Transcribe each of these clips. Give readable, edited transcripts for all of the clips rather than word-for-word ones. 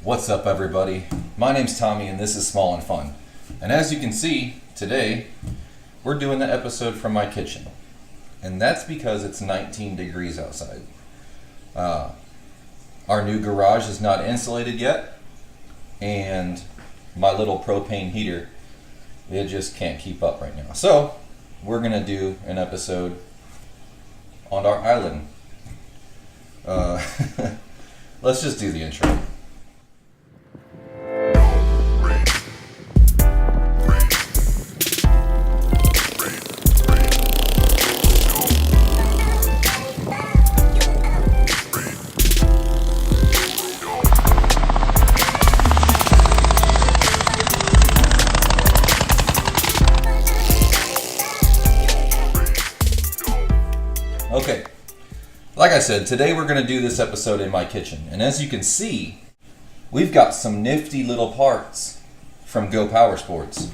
What's up, everybody? My name's Tommy and this is Small and Fun. And as you can see, today we're doing the episode from my kitchen. And that's because it's 19 degrees outside. Our new garage is not insulated yet, and my little propane heater, it just can't keep up right now. So we're gonna do an episode on our island. Let's just do the intro. Okay, like I said, today we're going to do this episode in my kitchen. And as you can see, we've got some nifty little parts from Go Power Sports.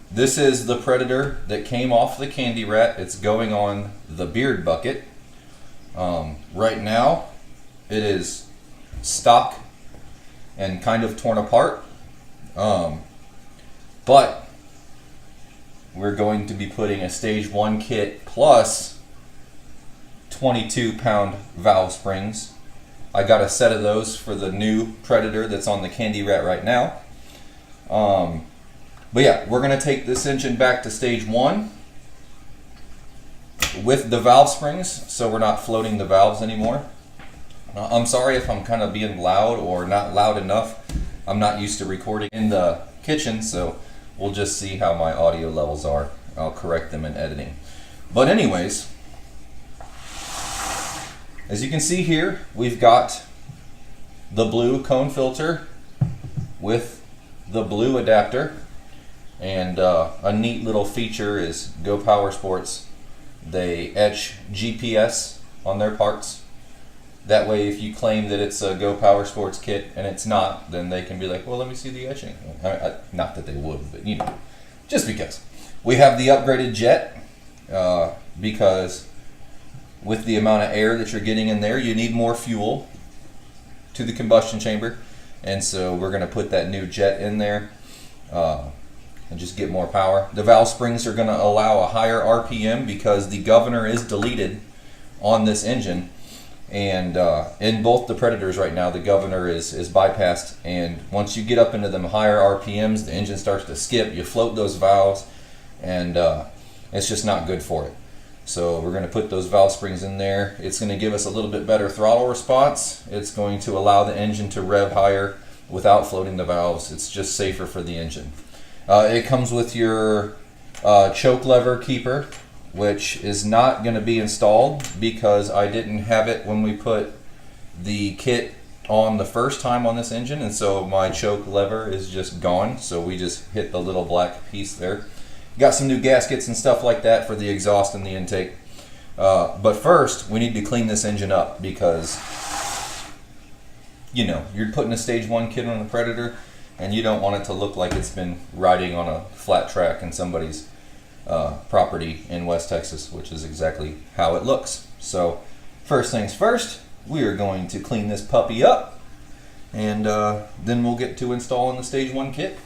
This is the Predator that came off the Candy Rat. It's going on the Beard Bucket. Right now, it is stock and kind of torn apart. But we're going to be putting a Stage 1 kit plus 22-pound valve springs. I got a set of those for the new Predator that's on the Candy Rat right now. But yeah, we're going to take this engine back to Stage 1 with the valve springs, so we're not floating the valves anymore. I'm sorry if I'm kind of being loud or not loud enough. I'm not used to recording in the kitchen, so we'll just see how my audio levels are. I'll correct them in editing. But anyways, as you can see here, we've got the blue cone filter with the blue adapter. And a neat little feature is Go Power Sports. They etch GPS on their parts. That way, if you claim that it's a Go Power Sports kit and it's not, then they can be like, well, let me see the etching. Not that they would, but you know, just because. We have the upgraded jet because with the amount of air that you're getting in there, you need more fuel to the combustion chamber. And so we're going to put that new jet in there and just get more power. The valve springs are going to allow a higher RPM because the governor is deleted on this engine. And in both the Predators right now, the governor is bypassed. And once you get up into them higher RPMs, the engine starts to skip. You float those valves, and it's just not good for it. So we're going to put those valve springs in there. It's going to give us a little bit better throttle response. It's going to allow the engine to rev higher without floating the valves. It's just safer for the engine. It comes with your choke lever keeper, which is not going to be installed because I didn't have it when we put the kit on the first time on this engine, and so my choke lever is just gone. So we just hit the little black piece there. Got some new gaskets and stuff like that for the exhaust and the intake. But first, we need to clean this engine up because, you know, you're putting a Stage 1 kit on the Predator and you don't want it to look like it's been riding on a flat track in somebody's property in West Texas, which is exactly how it looks. So first things first, we are going to clean this puppy up, and then we'll get to installing the Stage 1 kit.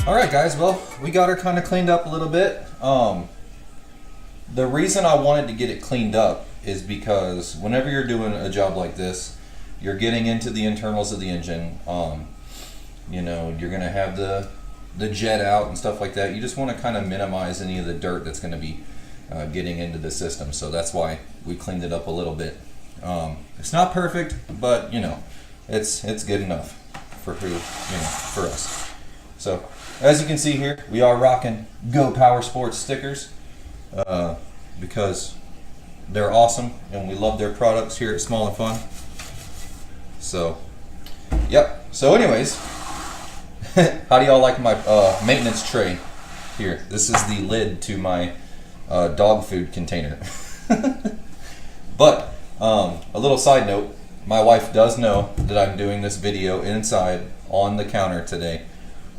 Alright guys, well, we got her kind of cleaned up a little bit. The reason I wanted to get it cleaned up is because whenever you're doing a job like this, you're getting into the internals of the engine. You know, you're going to have the jet out and stuff like that. You just want to kind of minimize any of the dirt that's going to be getting into the system. So that's why we cleaned it up a little bit. It's not perfect, but you know, it's good enough for who, you know, for us. So as you can see here, we are rocking Go Power Sports stickers because they're awesome and we love their products here at Small and Fun. So, yep. So anyways, how do y'all like my maintenance tray here? This is the lid to my dog food container. But a little side note, my wife does know that I'm doing this video inside on the counter today,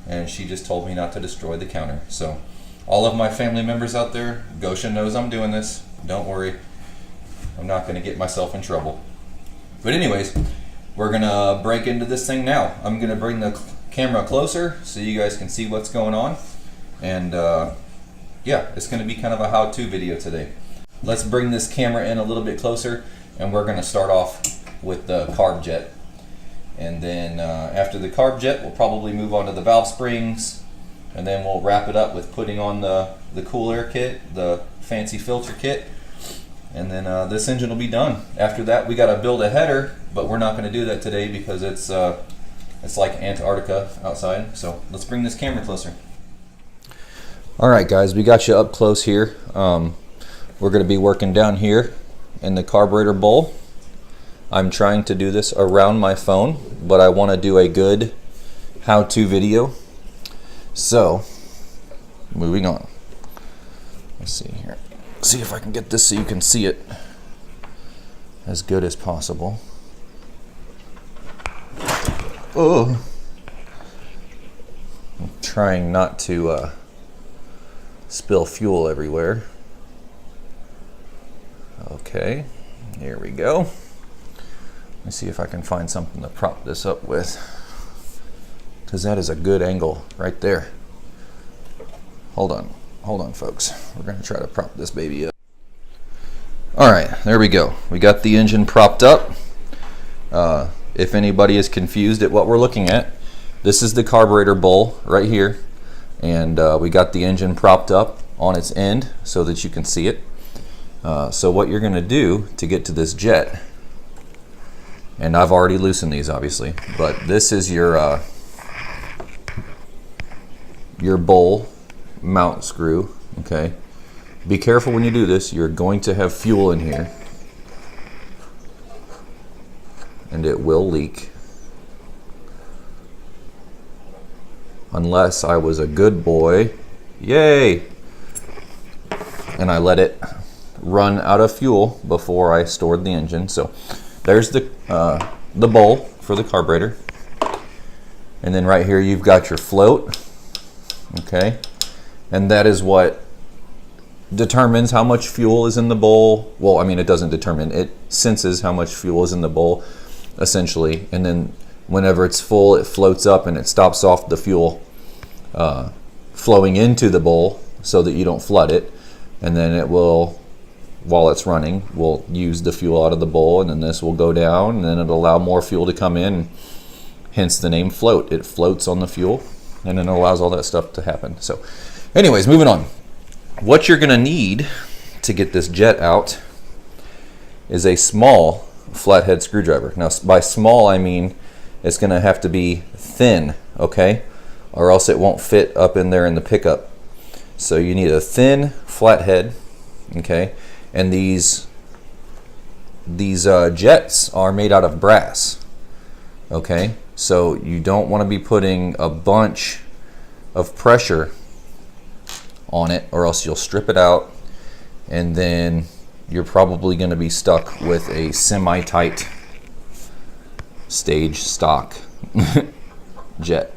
and she just told me not to destroy the counter. So all of my family members out there, Goshen knows I'm doing this. Don't worry, I'm not going to get myself in trouble. But anyways, we're going to break into this thing now. I'm going to bring the camera closer so you guys can see what's going on. And yeah, it's going to be kind of a how-to video today. Let's bring this camera in a little bit closer, and we're going to start off with the carb jet. And then after the carb jet, we'll probably move on to the valve springs, and then we'll wrap it up with putting on the cool air kit, the fancy filter kit, and then this engine will be done. After that, we got to build a header, but we're not going to do that today because it's like Antarctica outside. So let's bring this camera closer. All right, guys, we got you up close here. We're going to be working down here in the carburetor bowl. I'm trying to do this around my phone, but I want to do a good how-to video. So, moving on. Let's see here. See if I can get this so you can see it as good as possible. Oh, I'm trying not to spill fuel everywhere. Okay, here we go. Let me see if I can find something to prop this up with, because that is a good angle right there. Hold on folks. We're going to try to prop this baby up. All right, there we go. We got the engine propped up. If anybody is confused at what we're looking at, this is the carburetor bowl right here, and we got the engine propped up on its end so that you can see it. So what you're going to do to get to this jet, and I've already loosened these obviously, but this is your bowl mount screw. Okay, be careful when you do this. You're going to have fuel in here and it will leak, unless I was a good boy, yay, and I let it run out of fuel before I stored the engine. So there's the bowl for the carburetor, and then right here you've got your float. Okay, and that is what determines how much fuel is in the bowl. Well, I mean, it doesn't determine, it senses how much fuel is in the bowl essentially, and then whenever it's full, it floats up and it stops off the fuel flowing into the bowl so that you don't flood it, and then it will, while it's running, we'll use the fuel out of the bowl, and then this will go down, and then it'll allow more fuel to come in, hence the name float. It floats on the fuel, and then it allows all that stuff to happen. So anyways, moving on. What you're gonna need to get this jet out is a small flathead screwdriver. Now by small, I mean it's gonna have to be thin, okay? Or else it won't fit up in there in the pickup. So you need a thin flathead, okay? And these jets are made out of brass, okay? So you don't want to be putting a bunch of pressure on it, or else you'll strip it out, and then you're probably going to be stuck with a semi-tight stage stock jet.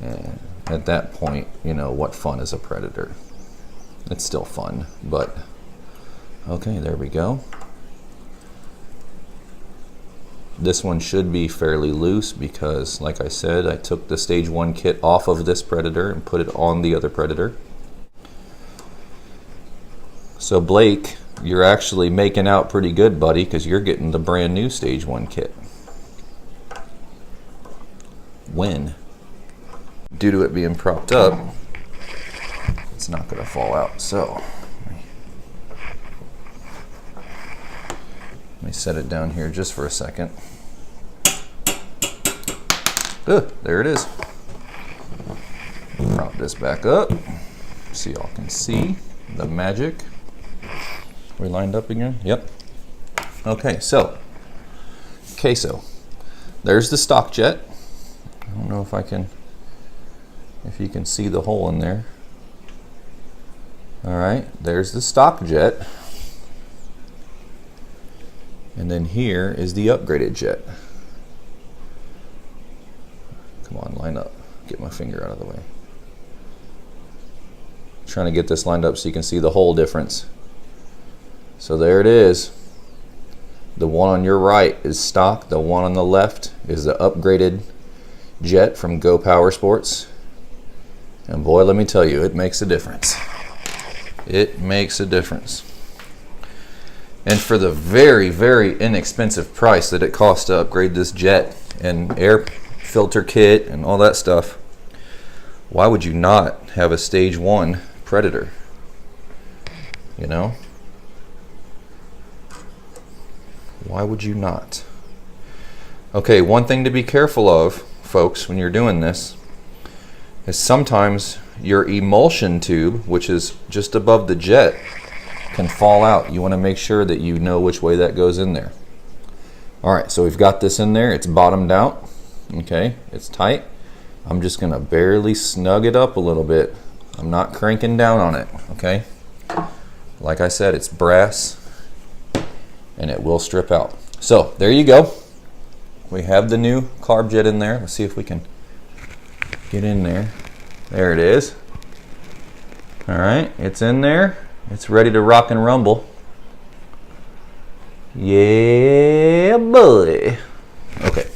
And at that point, you know, what fun is a Predator? It's still fun, but okay, there we go. This one should be fairly loose because, like I said, I took the Stage 1 kit off of this Predator and put it on the other Predator. So Blake, you're actually making out pretty good, buddy, because you're getting the brand new Stage 1 kit. When? Due to it being propped up, it's not going to fall out. So let me set it down here just for a second. There it is. this back up so y'all can see the magic. We lined up again? Yep. Okay, so there's the stock jet. I don't know if you can see the hole in there. All right, there's the stock jet. And then here is the upgraded jet. Come on, line up. Get my finger out of the way. Trying to get this lined up so you can see the hole difference. So there it is. The one on your right is stock. The one on the left is the upgraded jet from Go Power Sports. And boy, let me tell you, it makes a difference. It makes a difference. And for the very, very inexpensive price that it costs to upgrade this jet and air filter kit and all that stuff, why would you not have a stage 1 Predator? You know? Why would you not? Okay, one thing to be careful of, folks, when you're doing this, is sometimes your emulsion tube, which is just above the jet, can fall out. You want to make sure that you know which way that goes in there. All right, so we've got this in there. It's bottomed out. Okay, it's tight. I'm just going to barely snug it up a little bit. I'm not cranking down on it, okay? Like I said, it's brass and it will strip out. So there you go. We have the new carb jet in there. Let's see if we can get in there. There it is. All right, it's in there. It's ready to rock and rumble. Yeah, boy. Okay.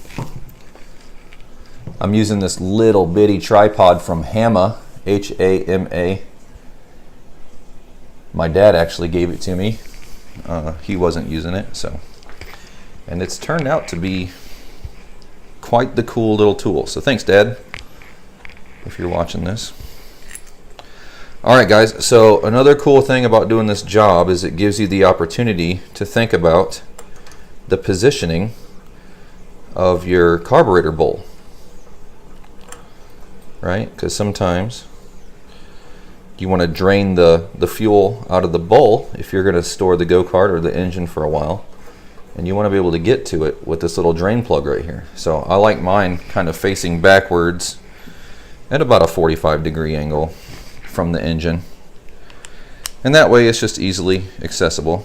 I'm using this little bitty tripod from Hama, H-A-M-A. My dad actually gave it to me. He wasn't using it, so. And it's turned out to be quite the cool little tool. So thanks, Dad, if you're watching this. All right, guys, so another cool thing about doing this job is it gives you the opportunity to think about the positioning of your carburetor bowl, right? Because sometimes you want to drain the fuel out of the bowl if you're going to store the go-kart or the engine for a while, and you want to be able to get to it with this little drain plug right here. So I like mine kind of facing backwards at about a 45-degree angle from the engine, and that way it's just easily accessible.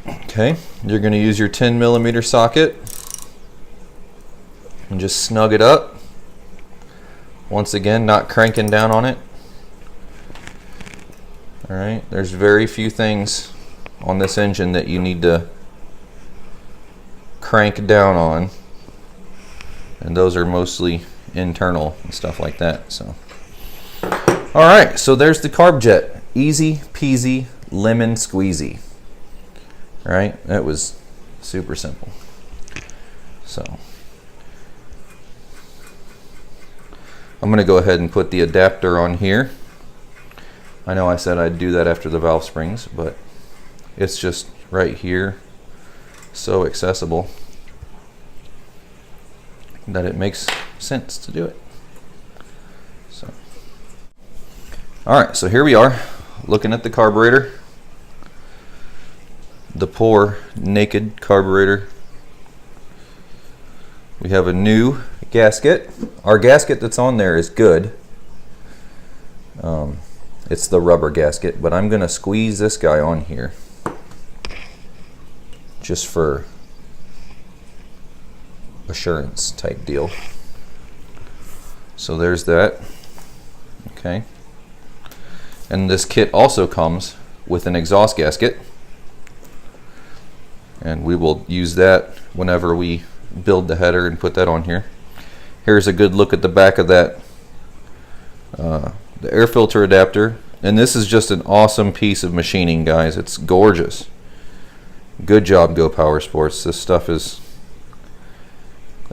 Okay, you're going to use your 10mm socket and just snug it up. Once again, not cranking down on it. All right, there's very few things on this engine that you need to crank down on, and those are mostly internal and stuff like that. So, all right, so there's the carb jet. Easy peasy lemon squeezy. All right, that was super simple. So I'm going to go ahead and put the adapter on here. I know I said I'd do that after the valve springs, but it's just right here, so accessible that it makes sense to do it. So, all right, so here we are looking at the carburetor, the poor naked carburetor. We have a new gasket. Our gasket that's on there is good. It's the rubber gasket, but I'm going to squeeze this guy on here just for assurance type deal. So there's that. Okay. And this kit also comes with an exhaust gasket, and we will use that whenever we build the header and put that on here. Here's a good look at the back of that, the air filter adapter. And this is just an awesome piece of machining, guys. It's gorgeous. Good job, Go Power Sports. This stuff is,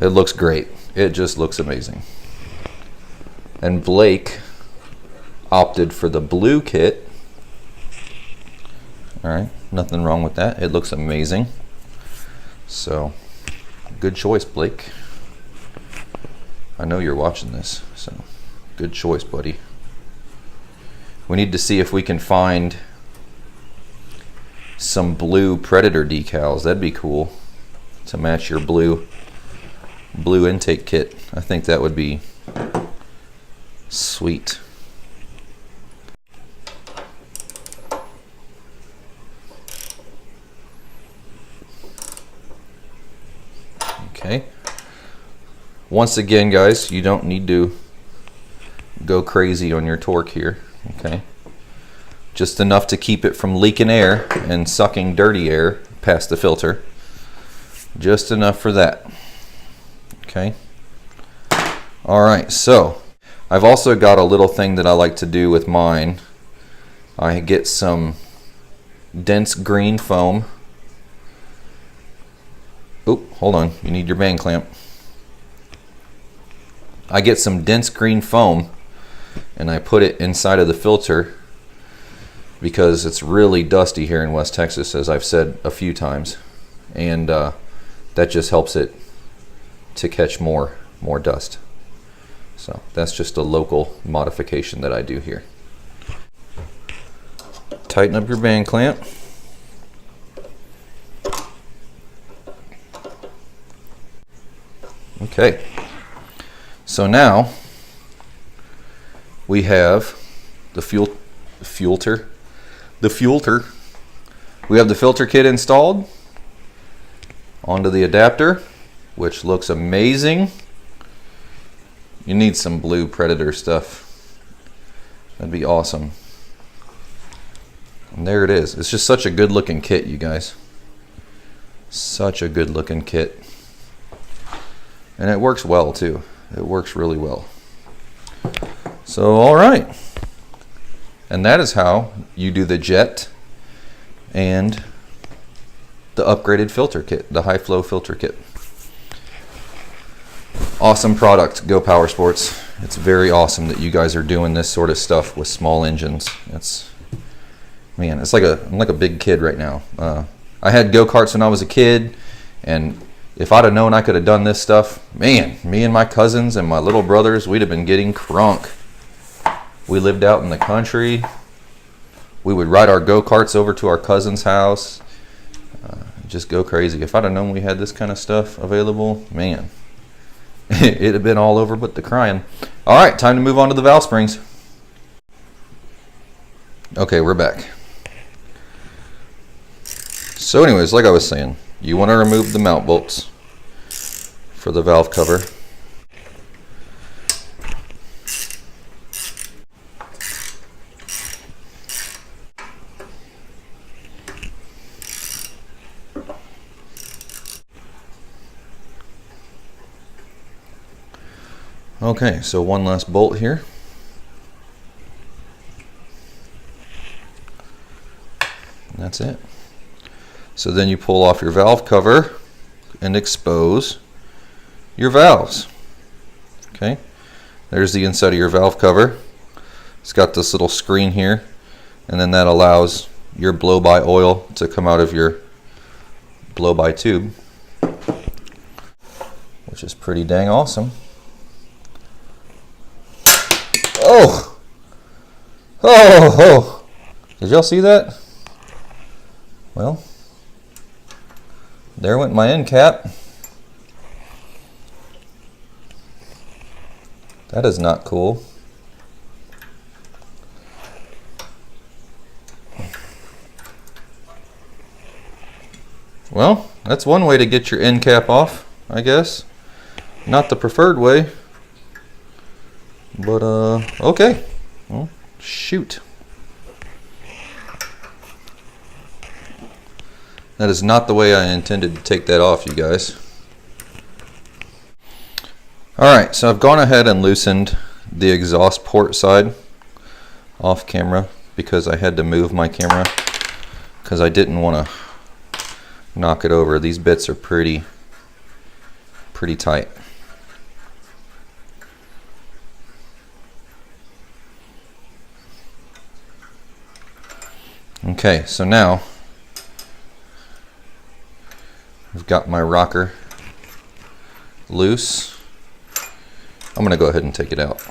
it looks great. It just looks amazing. And Blake opted for the blue kit. All right, nothing wrong with that. It looks amazing. So, good choice, Blake. I know you're watching this, so good choice, buddy. We need to see if we can find some blue Predator decals. That'd be cool to match your blue intake kit. I think that would be sweet. Okay. Once again, guys, you don't need to go crazy on your torque here. Okay. Just enough to keep it from leaking air and sucking dirty air past the filter. Just enough for that. Okay. All right, so I've also got a little thing that I like to do with mine. I get some dense green foam. Oop, hold on, you need your band clamp. I get some dense green foam and I put it inside of the filter because it's really dusty here in West Texas, as I've said a few times, and that just helps it to catch more dust. So that's just a local modification that I do here. Tighten up your band clamp. Okay, so now we have the filter. We have the filter kit installed onto the adapter, which looks amazing. You need some blue Predator stuff. That'd be awesome. And there it is. It's just such a good looking kit, you guys. Such a good looking kit. And it works well too. It works really well. So, all right. And that is how you do the jet and the upgraded filter kit, the high flow filter kit. Awesome product, Go Power Sports. It's very awesome that you guys are doing this sort of stuff with small engines. Man, it's like I'm like a big kid right now. I had go-karts when I was a kid, and if I'd have known I could have done this stuff, man, me and my cousins and my little brothers, we'd have been getting crunk. We lived out in the country. We would ride our go-karts over to our cousin's house. Just go crazy. If I'd have known we had this kind of stuff available, man, it'd have been all over but the crying. All right, time to move on to the valve springs. Okay, we're back. So anyways, like I was saying, you want to remove the mount bolts for the valve cover. Okay, so one last bolt here. And that's it. So then you pull off your valve cover and expose your valves. Okay, there's the inside of your valve cover. It's got this little screen here, and then that allows your blow-by oil to come out of your blow-by tube, which is pretty dang awesome. Oh! Oh! Oh! Did y'all see that? Well, there went my end cap. That is not cool. Well, that's one way to get your end cap off, I guess. Not the preferred way. But, okay. Well, shoot. That is not the way I intended to take that off, you guys. Alright, so I've gone ahead and loosened the exhaust port side off camera because I had to move my camera because I didn't want to knock it over. These bits are pretty tight. Okay, so now I've got my rocker loose, I'm going to go ahead and take it out.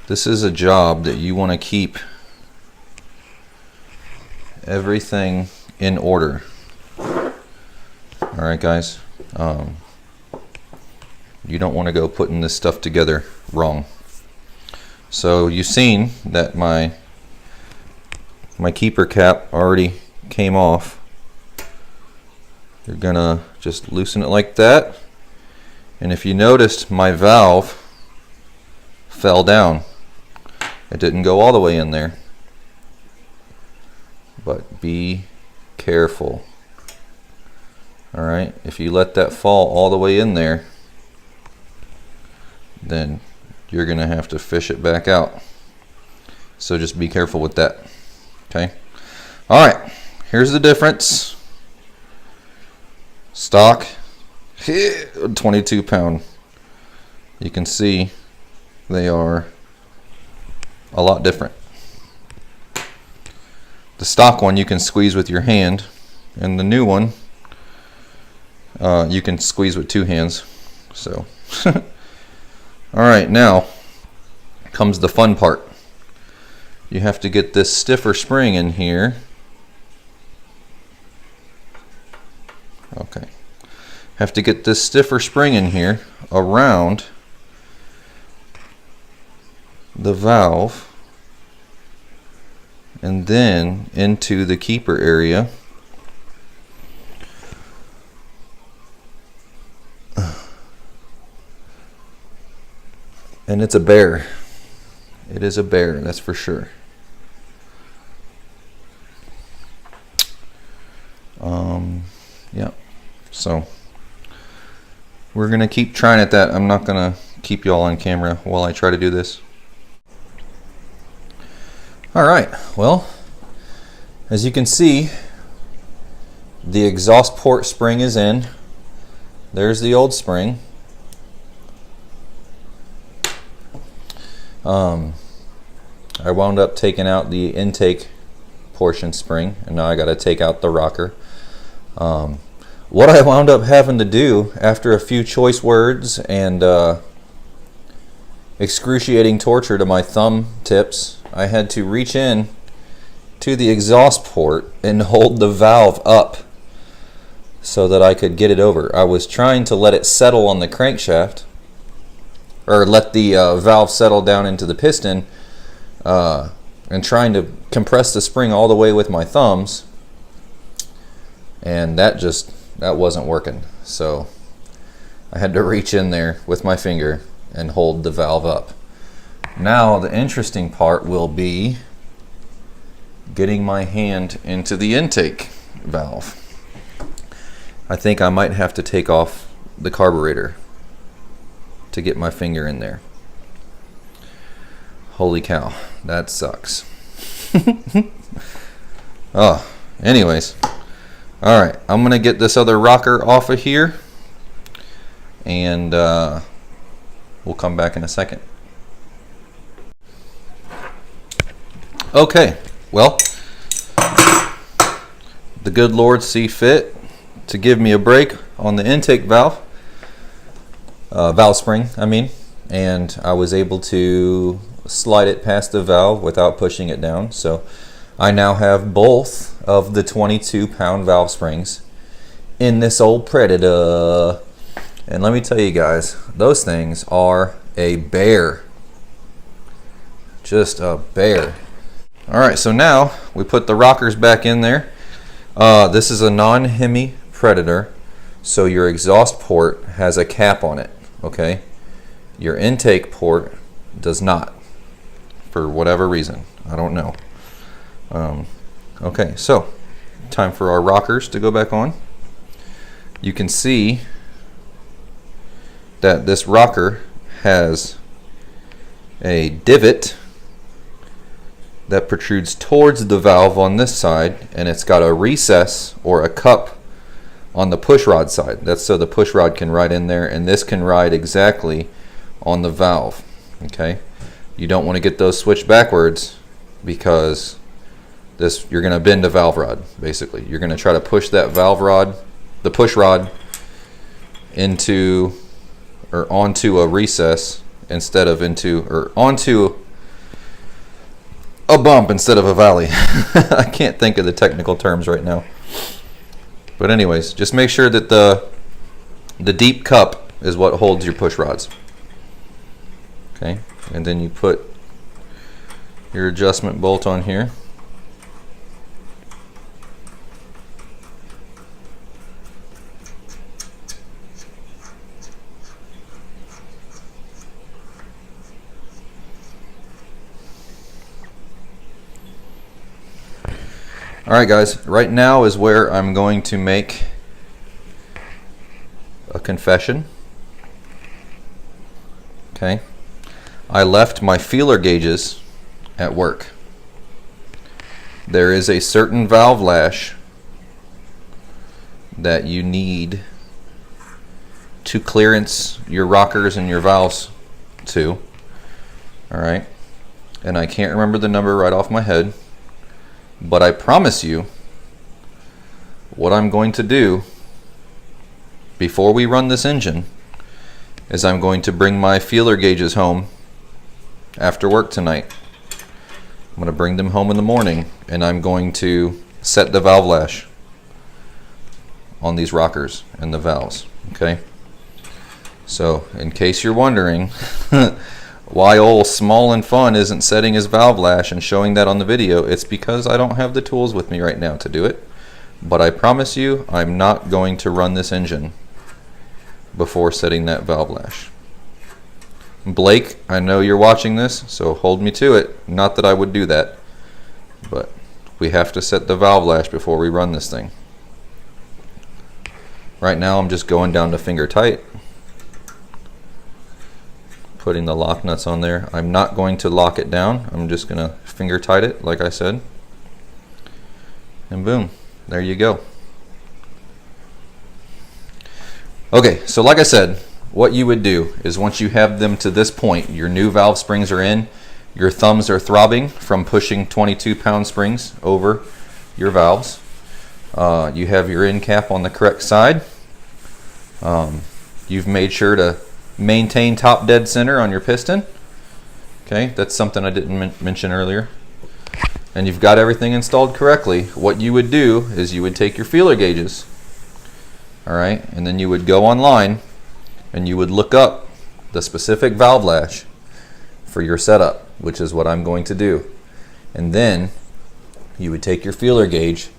This is a job that you want to keep everything in order. Alright guys, you don't want to go putting this stuff together wrong. So you've seen that my keeper cap already came off. You're gonna just loosen it like that, and if you noticed, my valve fell down. It didn't go all the way in there, but be careful. Alright, if you let that fall all the way in there, then you're gonna have to fish it back out. So just be careful with that. Okay. Alright, here's the difference. Stock 22 pound. You can see they are a lot different. The stock one you can squeeze with your hand, and the new one you can squeeze with 2 hands. So alright, now comes the fun part. You have to get this stiffer spring in here. Okay. Have to get this stiffer spring in here around the valve and then into the keeper area. And it's a bear. It is a bear, that's for sure. Yeah. So we're gonna keep trying at that. I'm not gonna keep y'all on camera while I try to do this. Alright, well, as you can see, the exhaust port spring is in. There's the old spring. I wound up taking out the intake portion spring, and now I got to take out the rocker. What I wound up having to do after a few choice words and excruciating torture to my thumb tips, I had to reach in to the exhaust port and hold the valve up so that I could get it over. I was trying to let it settle on the crankshaft, or let the valve settle down into the piston, and trying to compress the spring all the way with my thumbs, and that wasn't working. So I had to reach in there with my finger and hold the valve up. Now the interesting part will be getting my hand into the intake valve. I think I might have to take off the carburetor to get my finger in there. Holy cow, that sucks. Oh, anyways. Alright, I'm gonna get this other rocker off of here, and we'll come back in a second. Okay, well, the good Lord see fit to give me a break on the intake valve, valve spring, I mean, and I was able to slide it past the valve without pushing it down. So I now have both of the 22 pound valve springs in this old Predator. And let me tell you guys, those things are a bear. Just a bear. Alright, so now we put the rockers back in there. This is a non-Hemi Predator, so your exhaust port has a cap on it, okay? Your intake port does not, for whatever reason. I don't know. Okay, so time for our rockers to go back on. You can see that this rocker has a divot that protrudes towards the valve on this side, and it's got a recess or a cup on the push rod side. That's so the push rod can ride in there, and this can ride exactly on the valve. Okay, you don't want to get those switched backwards because you're going to bend a valve rod. Basically, you're going to try to push that valve rod, the push rod, into or onto a recess instead of onto a bump instead of a valley. I can't think of the technical terms right now. But anyways, just make sure that the deep cup is what holds your push rods. Okay, and then you put your adjustment bolt on here. Alright guys, right now is where I'm going to make a confession. Okay, I left my feeler gauges at work. There is a certain valve lash that you need to clearance your rockers and your valves to. Alright, and I can't remember the number right off my head. But I promise you, what I'm going to do before we run this engine is I'm going to bring my feeler gauges home after work tonight. I'm going to bring them home in the morning, and I'm going to set the valve lash on these rockers and the valves. Okay? So, in case you're wondering why old Small and Fun isn't setting his valve lash and showing that on the video, it's because I don't have the tools with me right now to do it. But I promise you, I'm not going to run this engine before setting that valve lash. Blake, I know you're watching this, so hold me to it. Not that I would do that, but we have to set the valve lash before we run this thing. Right now I'm just going down to finger tight, putting the lock nuts on there. I'm not going to lock it down. I'm just going to finger tight it like I said. And boom, there you go. Okay, so like I said, what you would do is once you have them to this point, your new valve springs are in, your thumbs are throbbing from pushing 22-pound springs over your valves. You have your end cap on the correct side. You've made sure to maintain top dead center on your piston. Okay, that's something I didn't mention earlier. And you've got everything installed correctly. What you would do is you would take your feeler gauges, all right, and then you would go online and you would look up the specific valve lash for your setup, which is what I'm going to do. And then you would take your feeler gauge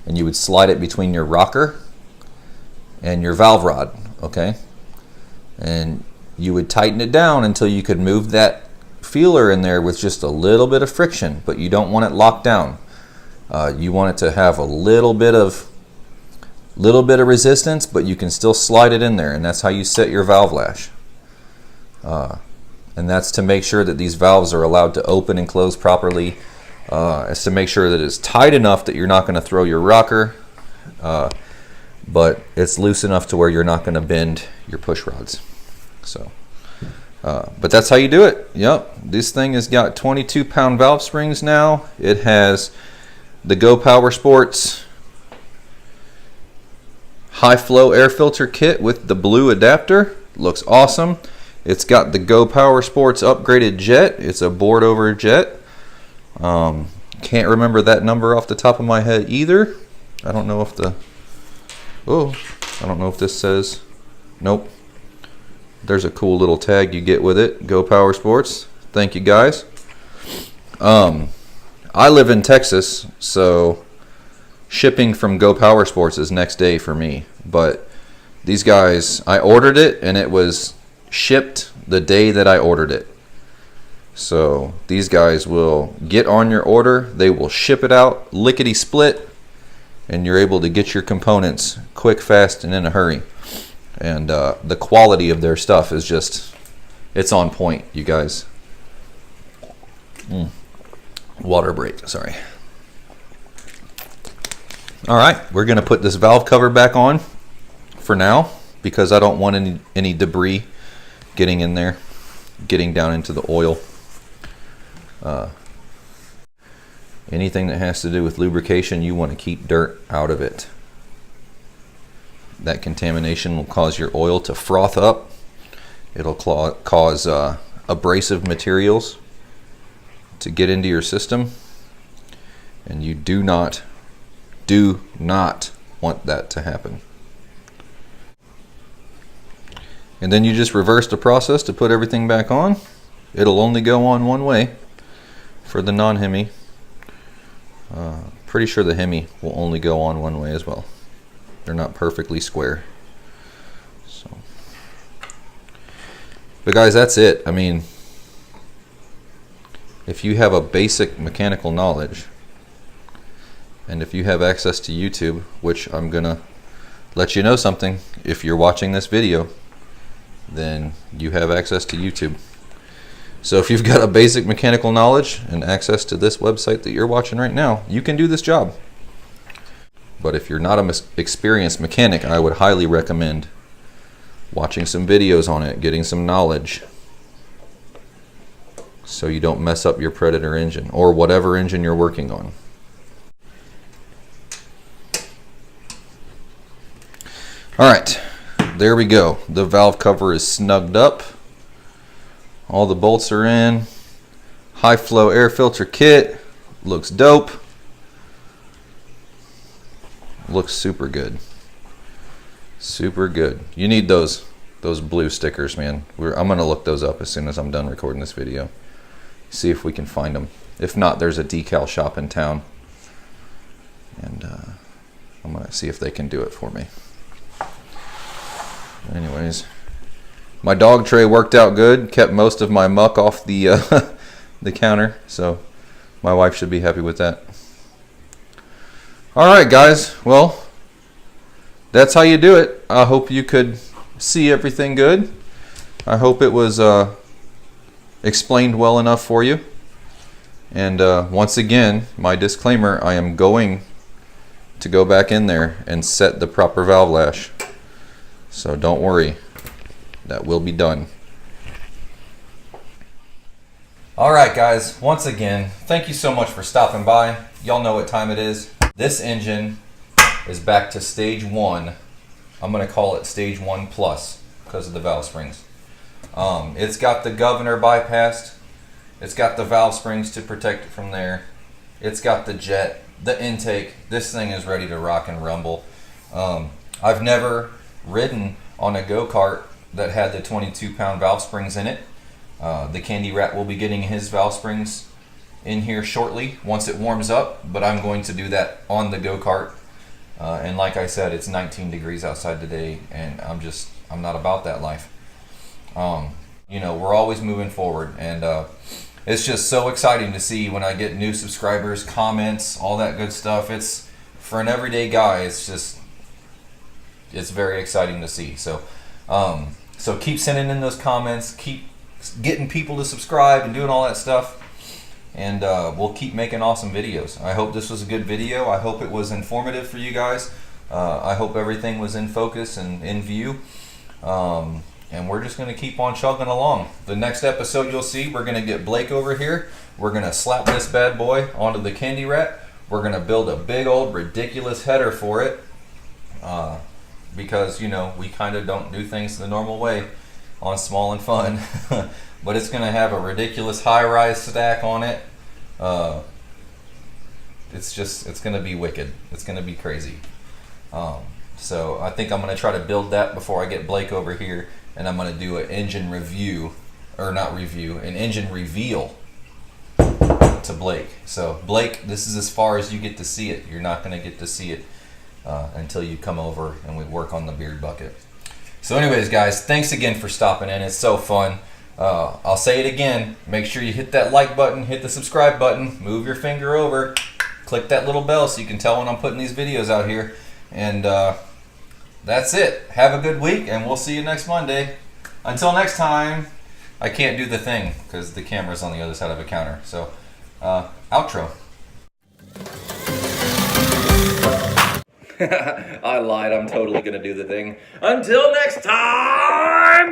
and you would slide it between your rocker and your valve rod, okay? And you would tighten it down until you could move that feeler in there with just a little bit of friction, but you don't want it locked down. You want it to have a little bit of resistance, but you can still slide it in there, and that's how you set your valve lash. And that's to make sure that these valves are allowed to open and close properly. It's to make sure that it's tight enough that you're not going to throw your rocker, but it's loose enough to where you're not going to bend your push rods. So, but that's how you do it. Yep, this thing has got 22-pound valve springs now. It has the Go Power Sports high flow air filter kit with the blue adapter. Looks awesome. It's got the Go Power Sports upgraded jet. It's a board over jet. Can't remember that number off the top of my head either. I don't know if I don't know if this says, nope. There's a cool little tag you get with it. Go Power Sports. Thank you guys. I live in Texas, so shipping from Go Power Sports is next day for me. But these guys, I ordered it and it was shipped the day that I ordered it. So these guys will get on your order, they will ship it out lickety split, and you're able to get your components quick, fast, and in a hurry. And the quality of their stuff is just, it's on point, you guys. Water break, sorry. All right, we're gonna put this valve cover back on for now because I don't want any debris getting in there, getting down into the oil. Anything that has to do with lubrication, you want to keep dirt out of it. That contamination will cause your oil to froth up. It'll cause abrasive materials to get into your system, and you do not want that to happen. And then you just reverse the process to put everything back on. It'll only go on one way for the non-Hemi. Pretty sure the Hemi will only go on one way as well. They're not perfectly square. So, but guys, that's it. I mean, if you have a basic mechanical knowledge, and if you have access to YouTube, which I'm gonna let you know something, if you're watching this video, then you have access to YouTube. So if you've got a basic mechanical knowledge and access to this website that you're watching right now, you can do this job. But if you're not an experienced mechanic, I would highly recommend watching some videos on it, getting some knowledge, so you don't mess up your Predator engine or whatever engine you're working on. All right, there we go. The valve cover is snugged up. All the bolts are in. High flow air filter kit. Looks dope. Looks super good. Super good. You need those blue stickers, man. I'm going to look those up as soon as I'm done recording this video. See if we can find them. If not, there's a decal shop in town. And I'm going to see if they can do it for me. Anyways, my dog tray worked out good. Kept most of my muck off the the counter, so my wife should be happy with that. All right, guys. Well, that's how you do it. I hope you could see everything good. I hope it was explained well enough for you. And once again, my disclaimer: I am going to go back in there and set the proper valve lash. So don't worry, that will be done. All right, guys, once again, thank you so much for stopping by. Y'all know what time it is. This engine is back to stage 1. I'm gonna call it stage 1 plus because of the valve springs. It's got the governor bypassed. It's got the valve springs to protect it from there. It's got the jet, the intake. This thing is ready to rock and rumble. I've never ridden on a go-kart that had the 22-pound valve springs in it. The Candy Rat will be getting his valve springs in here shortly once it warms up, but I'm going to do that on the go-kart. And like I said, it's 19 degrees outside today, and I'm not about that life. You know, we're always moving forward, and it's just so exciting to see when I get new subscribers, comments, all that good stuff. It's, for an everyday guy, it's very exciting to see. So so keep sending in those comments, keep getting people to subscribe and doing all that stuff, and we'll keep making awesome videos. I hope this was a good video. I hope it was informative for you guys. I hope everything was in focus and in view, and we're just going to keep on chugging along. The next episode you'll see, we're going to get Blake over here. We're going to slap this bad boy onto the Candy Rat. We're going to build a big old ridiculous header for it, because, you know, we kind of don't do things the normal way on Small and Fun. But it's going to have a ridiculous high-rise stack on it. It's going to be wicked. It's going to be crazy. So I think I'm going to try to build that before I get Blake over here, and I'm going to do an engine review, or not review, an engine reveal to Blake. So Blake, this is as far as you get to see it. You're not going to get to see it until you come over and we work on the beard bucket. So anyways, guys, thanks again for stopping in. It's so fun. I'll say it again. Make sure you hit that like button, hit the subscribe button, move your finger over, click that little bell so you can tell when I'm putting these videos out here. And that's it. Have a good week, and we'll see you next Monday. Until next time. I can't do the thing because the camera's on the other side of a counter. So, outro. I lied. I'm totally going to do the thing. Until next time!